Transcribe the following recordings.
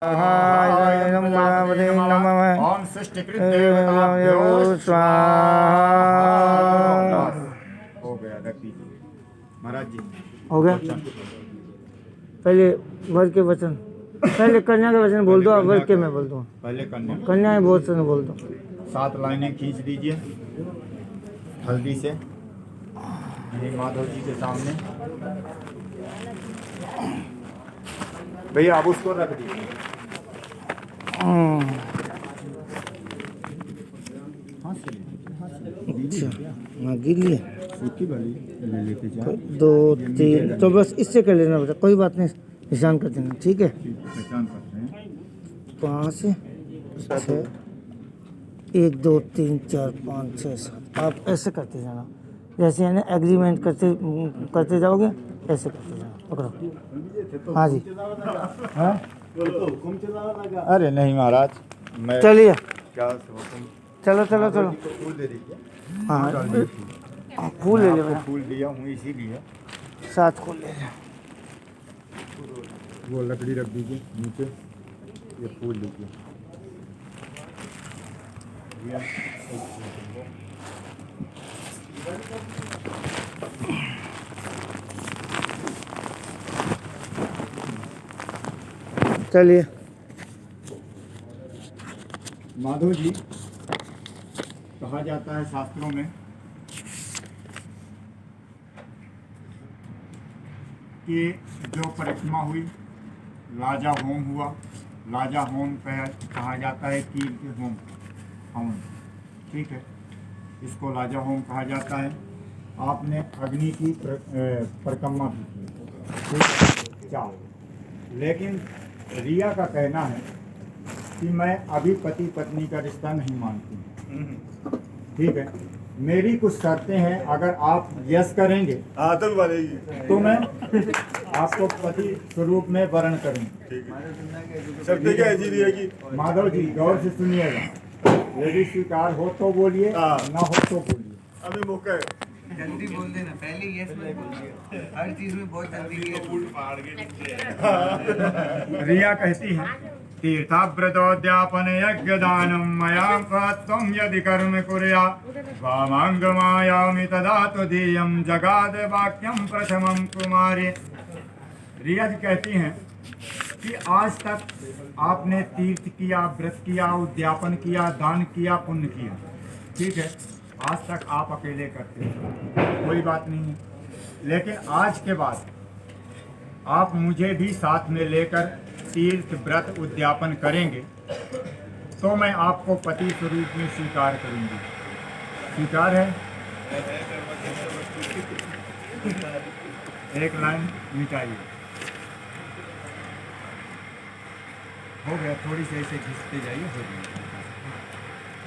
नमः। ओम सृष्टिकृतदेवताभ्यो स्वाहा। हो गया, रख दीजिए महाराज जी। हो गया। पहले वर के वचन, पहले कन्या के वचन बोल दो, अब वर के मैं बोल दूँ। पहले कन्या कन्या है बहुत से बोल दो। 7 लाइनें खींच दीजिए हल्दी से माधव जी के सामने। भैया आप उसको रख दीजिए। अच्छा हाँ गिर लिया। सूखी वाली ले लेके जाओ। 2 3 तो बस इससे कर लेना बेटा, कोई बात नहीं, निशान कर देना। ठीक है, पहचान करते हैं 5 6 1 2 3 4 5 6 7 आप ऐसे करते जाना, जैसे है ना एग्रीमेंट करते करते जाओगे, ऐसे करते जाना। पकड़ो। हाँ जी। हाँ? अरे नहीं महाराज, मैं चलिए क्या हुक्म। चलो चलो चलो। फूल दे दीजिए। हाँ फूल ले मैं ले आपको बेटा, फूल दिया हूँ इसीलिए। 7 फूल ले ले। वो लकड़ी रख दीजिए नीचे, ये फूल लीजिए। चलिए। माधव जी, कहा जाता है शास्त्रों में कि जो परिक्रमा हुई, लाजा होम हुआ, लाजा होम कहा जाता है कीर्त होम हवन, ठीक है, इसको लाजा होम कहा जाता है। आपने अग्नि की परिक्रमा भी की, ठीक है, 4। लेकिन रिया का कहना है कि मैं अभी पति पत्नी का रिश्ता नहीं मानती हूँ, ठीक है, मेरी कुछ शर्तें हैं, अगर आप यस करेंगे तो मैं आपको पति स्वरूप में वर्ण करूँगी। शर्तें क्या है जी रिया की? माधव जी गौर से सुनिएगा, यदि स्वीकार हो तो बोलिए, ना हो तो बोलिए। अभी मौका है। जल्दी बोल देना, पहले यस मत बोलिए, हर चीज में बहुत जल्दी yes। रिया कहती है, तीर्थव्रतोद्यापन यज्ञ दानम मया त्वं यदि कर्म कुर्या वामांगमायामि तदा तुदीयं जगाद वाक्यं प्रथमं कुमारी। रिया जी कहती हैं कि आज तक आपने तीर्थ किया, व्रत किया, उद्यापन किया, दान किया, पुण्य किया, ठीक है, आज तक आप अकेले करते हैं, कोई बात नहीं है, लेकिन आज के बाद आप मुझे भी साथ में लेकर तीर्थ व्रत उद्यापन करेंगे तो मैं आपको पति स्वरूप में स्वीकार करूंगी। स्वीकार है? एक लाइन मिटाइए। हो गया, थोड़ी सी ऐसे घिसते जाइए, हो गया।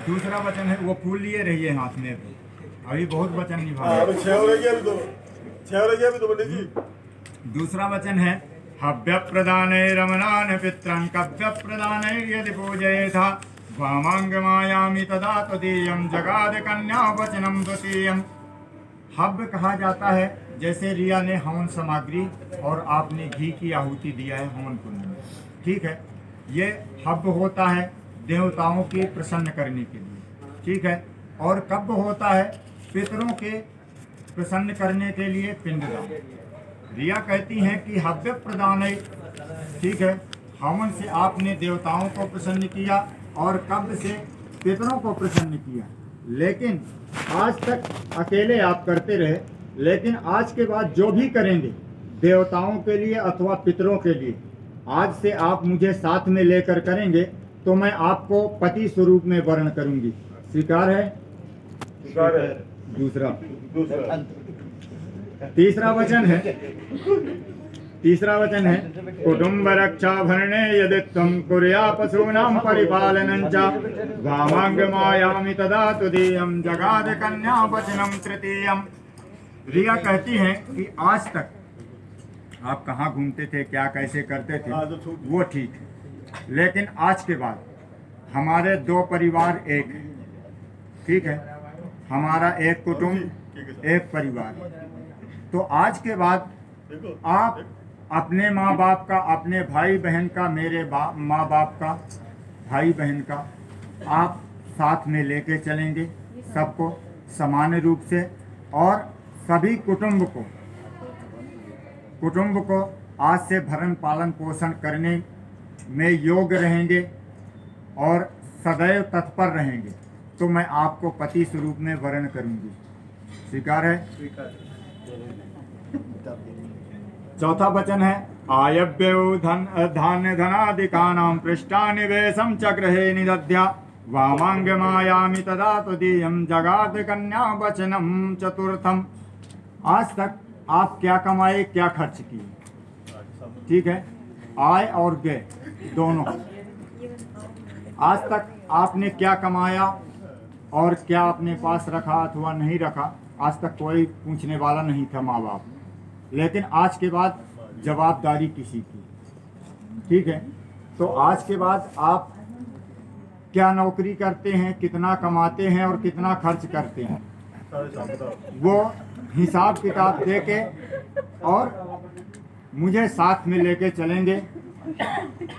दूसरा वचन है, वो फूल लिए रहिए हाथ में, अभी बहुत वचन निभा। अभी 6 हो गया, अभी तो 6 हो गया, अभी तो पंडित जी। दूसरा वचन है, हव्य प्रदाने रमणान पित्रं कव्य प्रदाने यदि पूजयेथा वामांगमायामि तदा तदीयं जगाद कन्या वचनम द्वितीयम्। हव्य कहा जाता है, जैसे रिया ने हवन सामग्री और आपने घी की आहुति दिया है हवन कुंड में, ठीक है, ये हव्य होता है देवताओं की प्रसन्न करने के लिए, ठीक है, और कव्य होता है पितरों के प्रसन्न करने के लिए पिंडदान। रिया कहती हैं कि हव्य प्रदान है, ठीक है, हवन से आपने देवताओं को प्रसन्न किया और कब्र से पितरों को प्रसन्न किया, लेकिन आज तक अकेले आप करते रहे, लेकिन आज के बाद जो भी करेंगे देवताओं के लिए अथवा पितरों के लिए, आज से आप मुझे साथ में लेकर करेंगे तो मैं आपको पति स्वरूप में वर्ण करूंगी। स्वीकार है? स्वीकार है। दूसरा। दूसरा। तीसरा वचन है, कुटुंब रक्षा भरणे यदि त्वं कुर्या पशूनां परिपालनं च वामांगमायामि तदा तुदीयं जगाद कन्या वचनं तृतीयम्। रिया कहती हैं कि आज तक आप कहाँ घूमते थे, क्या कैसे करते थे, वो ठीक है, लेकिन आज के बाद हमारे 2 परिवार एक है, ठीक है, हमारा एक कुटुंब एक परिवार, तो आज के बाद आप अपने माँ बाप का, अपने भाई बहन का, मेरे माँ बाप का, भाई बहन का आप साथ में लेके चलेंगे सबको समान रूप से, और सभी कुटुंब को आज से भरण पालन पोषण करने में योग्य रहेंगे और सदैव तत्पर रहेंगे, तो मैं आपको पति स्वरूप में वर्ण करूंगी। स्वीकार है? चौथा वचन है आयव्यौ धान्य धनादिकानां पृष्ठा निवेशम चक्रहे निदध्या वामांग मायामि तदा तदीयं जगाद कन्या वचनम चतुर्थम। आज तक आप क्या कमाए, क्या खर्च किए, ठीक है, आय और व्यय दोनों। आज तक आपने क्या कमाया और क्या अपने पास रखा अथवा नहीं रखा, आज तक कोई पूछने वाला नहीं था माँ बाप। लेकिन आज के बाद जवाबदारी किसी की, ठीक है। तो आज के बाद आप क्या नौकरी करते हैं, कितना कमाते हैं और कितना खर्च करते हैं, वो हिसाब किताब दे के और मुझे साथ में लेके चलेंगे,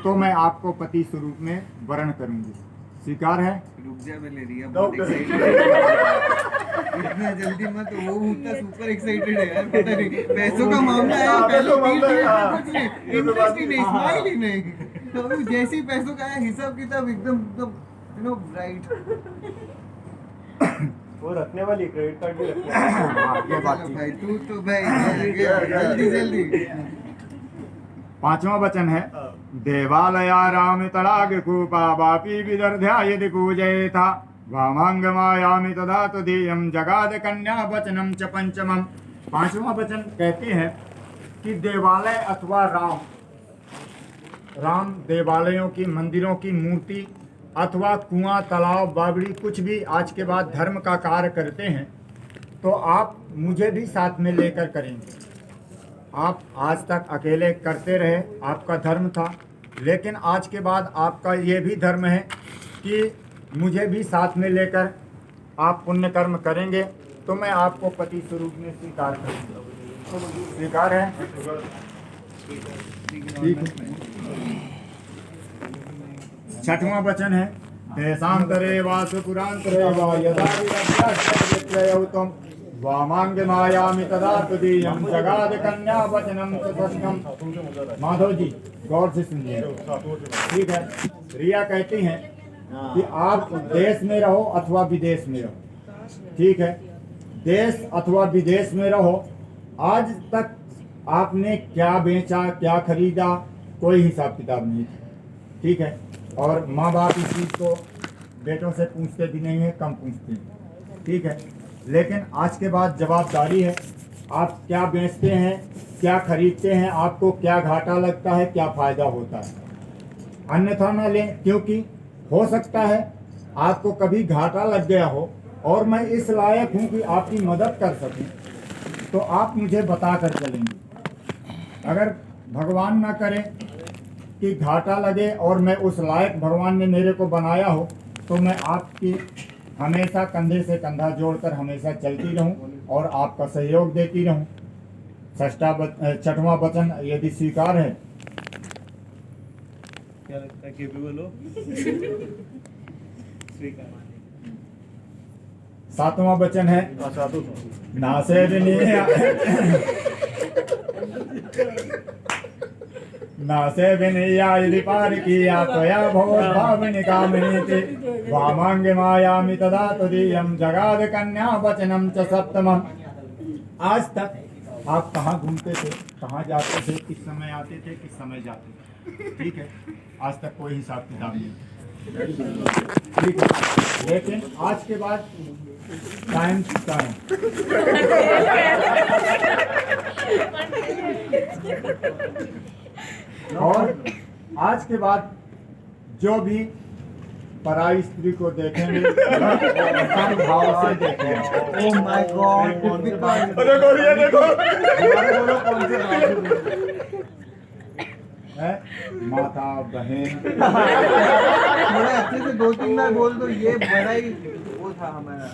तो मैं आपको पति स्वरूप में वर्ण करूंगी। स्वीकार है? रुक जा, मैं ले रही है, बहुत एक्साइटेड है। इतना जल्दी मत, वो उतना सुपर एक्साइटेड है यार, पता नहीं पैसों का मामला है, पहले कुछ नहीं, इंटरेस्ट ही नहीं, स्माइल ही नहीं, तो जैसे ही पैसों का है हिसाब किताब एकदम यू नो राइट। वो रखने वाली क्रेडिट कार्ड भी रखने वाली। ये बात चलो थी। भाई, तू तो भाई जल्दी पांचवा वचन है देवालयाराम तड़ाग कूपा वापी विदर्ध्या यदि पूजयेथा वामांग मायामि तदा तदीयं जगाद कन्या वचनम च पंचमम। पांचवा वचन कहते हैं कि देवालय अथवा राम देवालयों की, मंदिरों की मूर्ति अथवा कुआं, तालाब, बावड़ी, कुछ भी आज के बाद धर्म का कार्य करते हैं, तो आप मुझे भी साथ में लेकर करेंगे। आप आज तक अकेले करते रहे, आपका धर्म था, लेकिन आज के बाद आपका ये भी धर्म है कि मुझे भी साथ में लेकर आप पुण्य कर्म करेंगे, तो मैं आपको पति स्वरूप में स्वीकार करूँगा। स्वीकार है? ठीक है। छठवां वचन है देशांतरे वासु पुरांतरे वा यदा विद्यौतम वामांग मायामि तदा तदीयं जगाद कन्या वचनम चतुष्टम। माधव जी गौर से सुनिए, ठीक है। रिया कहती हैं कि आप देश में रहो अथवा विदेश में रहो, ठीक है, देश अथवा विदेश में रहो, आज तक आपने क्या बेचा, क्या खरीदा, कोई हिसाब किताब नहीं था, ठीक है। और माँ बाप इस चीज़ को बेटों से पूछते भी नहीं है, कम पूछते हैं, ठीक है। लेकिन आज के बाद जवाबदारी है, आप क्या बेचते हैं, क्या खरीदते हैं, आपको क्या घाटा लगता है, क्या फ़ायदा होता है, अन्यथा ना लें, क्योंकि हो सकता है आपको कभी घाटा लग गया हो और मैं इस लायक हूँ कि आपकी मदद कर सकूँ, तो आप मुझे बता कर चलेंगे। अगर भगवान ना करे कि घाटा लगे और मैं उस लायक भगवान ने मेरे को बनाया हो, तो मैं आपकी हमेशा कंधे से कंधा जोड़कर हमेशा चलती रहूं और आपका सहयोग देती रहूं। छठवां वचन यदि स्वीकार है, क्या लगता है केपेबल हो? स्वीकार। सातवां वचन है नासे नासे विनया यदि पार किया त्वया भवो भावनि कामनीति वामांग मायामि तदा तदीयं जगाद कन्या वचनम च सप्तमम। आज तक आप कहाँ घूमते थे, कहाँ जाते थे, किस समय आते थे, किस समय जाते थे, ठीक है, आज तक कोई हिसाब किताब नहीं, ठीक है। लेकिन आज के बाद टाइम चुका है, और आज के बाद जो भी पराई स्त्री को देखेंगे सम भाव से देखेंगे। ओह माय गॉड, देखो ये देखो है माता बहन, थोड़ा अच्छे से 2-3 बार बोल दो, ये बड़ा ही वो था हमारा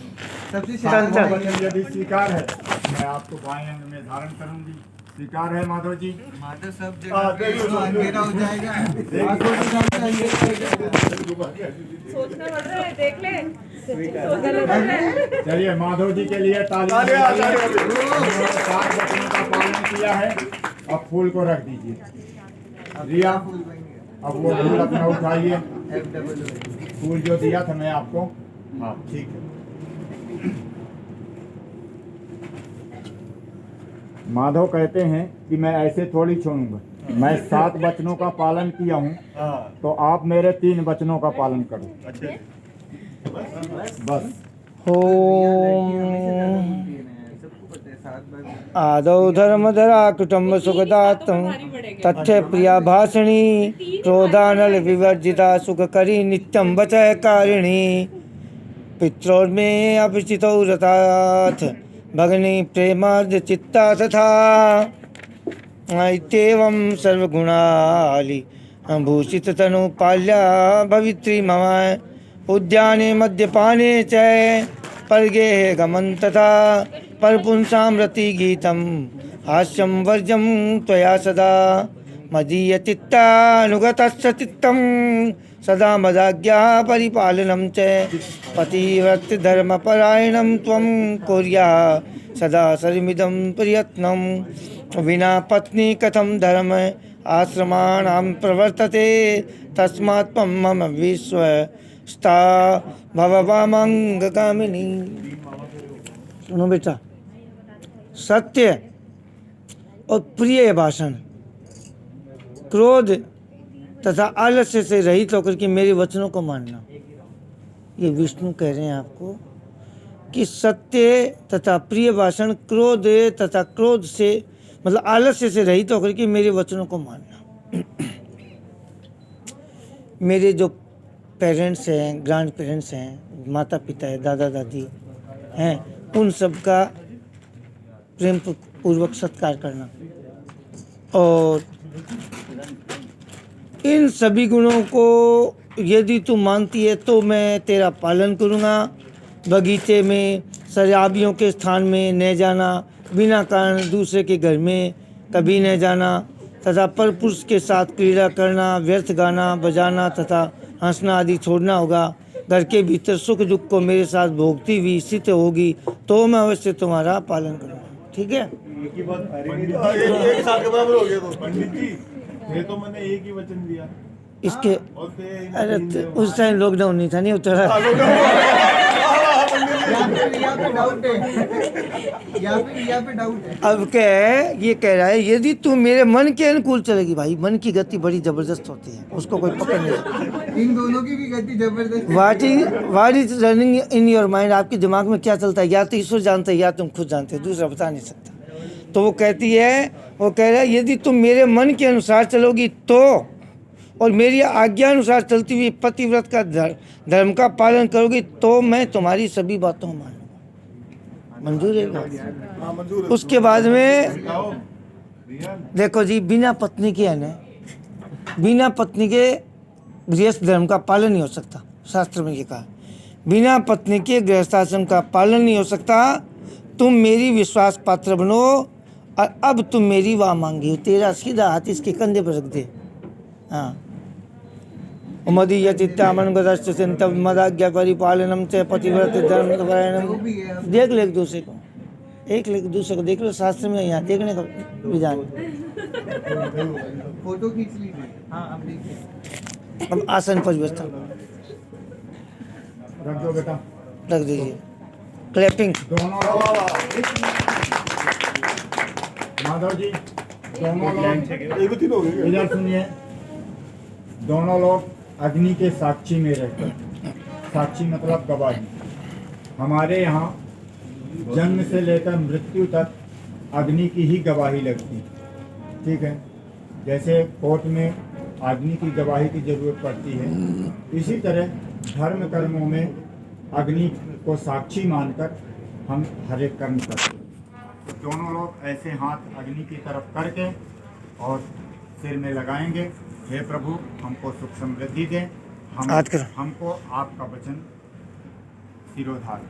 सबसे सातवां वचन यदि स्वीकार है, मैं आपको बाएं अंग में धारण करूंगी, स्वीकार है माधव जी? माधव सब जगह पे तो अंधेरा हो जाएगा, आंखों के सामने अंधेरा हो जाएगा। सोचना पड़ रहा है, देख ले सोचना लग रहा है। चलिए माधव जी के लिए तालियां। 7 वचनों का पालन किया है। अब फूल को रख दीजिए। रिया, अब वो फूल अपना उठाइए। फूल जो दिया था मैं आपको, हाँ ठीक है। माधव कहते हैं कि मैं ऐसे थोड़ी छोड़ूंगा, मैं 7 वचनों का पालन किया हूँ, तो आप मेरे 3 वचनों का पालन करो। बस। आदौ धर्मधरा कुटुंब सुखदातम तथ्य प्रिया भाषिणी क्रोधानल विवर्जिता सुखकरी नित्यम वचः कारिणी पित्रोर्मे अभिचितौ रथाथ भगनी प्रेमार्ध चित्ता तथा इत्येवं सर्वगुणाली भूषित तनु पाल्या भवित्री मम उद्याने मद्यपाने च परगेह गमन तथा परपुंसां रति गीतम हास्यं वर्जं त्वया सदा मदीय चित्तानुगतस्य चित्तं सदा मदाज्ञा परिपालनं च पतिव्रत धर्मपरायणं त्वं कुर्याः सदा सर्वमिदं प्रयत्नं विना पत्नी कथं धर्म आश्रमाणां प्रवर्तते तस्मात् त्वं मम विश्वस्ता भववामंगकामिनी। सुनो बेटा, सत्य और प्रिय भाषण, क्रोध तथा आलस्य से रहित होकर के मेरे वचनों को मानना। ये विष्णु कह रहे हैं आपको कि सत्य तथा प्रिय भाषण, क्रोध तथा क्रोध से मतलब आलस्य से रहित होकर के मेरे वचनों को मानना। मेरे जो पेरेंट्स हैं, ग्रैंड पेरेंट्स हैं, माता पिता है, दादा दादी हैं, उन सब का प्रेम पूर्वक सत्कार करना और इन सभी गुणों को यदि तू मानती है तो मैं तेरा पालन करूँगा। बगीचे में शराबियों के स्थान में न जाना, बिना कारण दूसरे के घर में कभी न जाना तथा परपुरुष के साथ क्रीड़ा करना, व्यर्थ गाना बजाना तथा हंसना आदि छोड़ना होगा। घर के भीतर सुख दुख को मेरे साथ भोगती हुई स्थित होगी तो मैं अवश्य तुम्हारा पालन करूँगा। ठीक है? एक साल के बराबर हो गया तो पंडित जी, ये तो मैंने एक ही वचन दिया इसके और ते- अरे उस टाइम लॉकडाउन नहीं था, नहीं उतरा। यहाँ पे डाउट है। अब क्या है, ये कह रहा है यदि तू मेरे मन के अनुकूल चलेगी। भाई मन की गति बड़ी जबरदस्त होती है, उसको कोई पकड़ नहीं सकता। इन दोनों की भी गति जबरदस्त। What is running in your mind, आपके दिमाग में क्या चलता है, या तो ईश्वर जानता है या तुम खुद जानते हो, दूसरा बता नहीं सकता। तो वो कहती है, वो कह रहा है यदि तुम मेरे मन के अनुसार चलोगी तो, और मेरी आज्ञा अनुसार चलती हुई पतिव्रत का धर्म का पालन करोगी तो मैं तुम्हारी सभी बातों को मानूंगा। मंजूर है बात? उसके बाद में देखो जी, बिना पत्नी के है ना, बिना पत्नी के गृहस्थ धर्म का पालन नहीं हो सकता। शास्त्र में ये कहा, बिना पत्नी के गृहस्थाश्रम का पालन नहीं हो सकता। तुम मेरी विश्वास पात्र बनो और अब तुम मेरी वाह मांगी हो। तेरा सीधा हाथ इसके कंधे पर रख दे। हाँ, मदीय चित्तामनुगतस्य चिंतव मदाज्ञा परिपालनम च पतिव्रत धर्मपरायणम। देख ले एक दूसरे को, एक ले दूसरे को देख लो। शास्त्र में यहाँ देखने का विधान। फोटो खींच लीजिए। हाँ, अब देखिए। अब आसन पर व्यवस्था रख दो बेटा, रख दीजिए। क्लैपिंग। दोनों माधव जी, दोनों लोग एक तो तीन हो गए। इधर सुनिए। दोनों लोग अग्नि के साक्षी में रहते हैं। साक्षी मतलब गवाही। हमारे यहाँ जन्म से लेकर मृत्यु तक अग्नि की ही गवाही लगती है। ठीक है? जैसे कोर्ट में अग्नि की गवाही की जरूरत पड़ती है, इसी तरह धर्म कर्मों में अग्नि को साक्षी मानकर हम हर एक कर्म करते हैं। तो दोनों लोग ऐसे हाथ अग्नि की तरफ करके और सिर में लगाएंगे। हे प्रभु, हमको सुख समृद्धि दें, हाथ करो। हमको आपका वचन सिरोधार।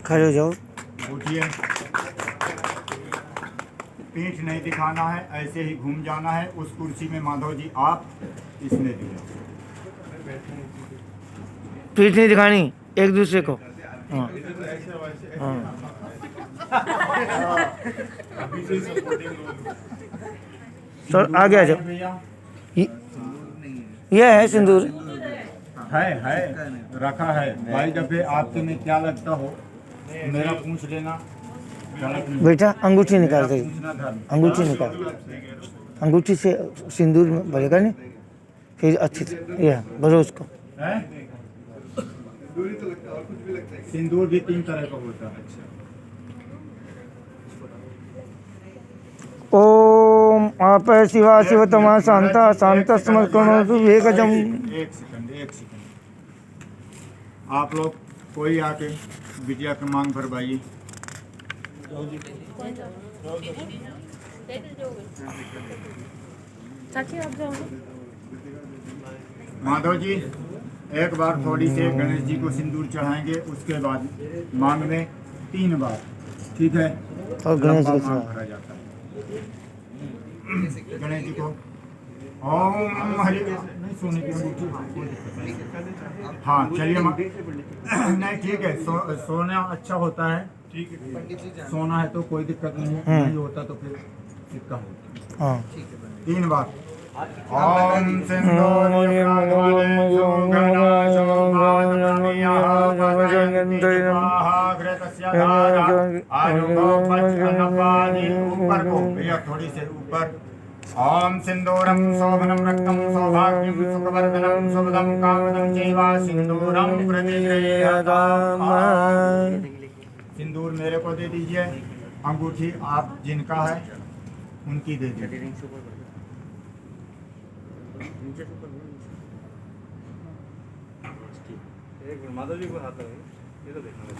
खड़े हो जाओ। उठिए। पीठ नहीं दिखाना है, ऐसे ही घूम जाना है। उस कुर्सी में माधव जी आप, इसमें भी आप। पीठ नहीं दिखानी एक दूसरे को। हाँ हाँ। तो आगे आ जाओ। भैया ये है सिंदूर। है रखा है भाई। जब भी आपके में क्या लगता हो मेरा पूछ लेना। गलत नहीं। बेटा अंगूठी निकाल दे। पूछना धर्म। अंगूठी निकाल। अंगूठी से सिंदूर में भरेगा नहीं, फिर अच्छी से ये भरो उसको। है? सिंदूर भी 3 तरह का होता है। ओम आप शिवा शिवतमा शांता शांत समर्पणोतु वेगजम। एक सेकंड। आप लोग कोई आके विजया का मांग भरवाइए। चाची आप जाओ। माधव जी एक बार थोड़ी से गणेश जी को सिंदूर चढ़ाएंगे, उसके बाद मांग में 3 बार, ठीक है? और गणेश लंबा जी मांग को भरा जाता है। गणेश जी को ओम हरि नहीं सोने की अंगूठी। हाँ चलिए नहीं ठीक है। सोना अच्छा होता है, ठीक है। सोना है तो कोई दिक्कत नहीं है, नहीं होता तो फिर सिक्का होता है। हाँ 3 बार। ओम ऊपर को भैया थोड़ी से ऊपर। ओम सिंदूरम शोभनम रक्तम सौभाग्यम सुखवर्धनम शुभदम कामदम चैवा सिंदूरम प्रतिगृह्यताम्। सिंदूर मेरे को दे दीजिए। अंगूठी आप जिनका है उनकी दे दीजिए। एक मिनट, माधव जी को हाथ लगाइए, ये तो देखना है।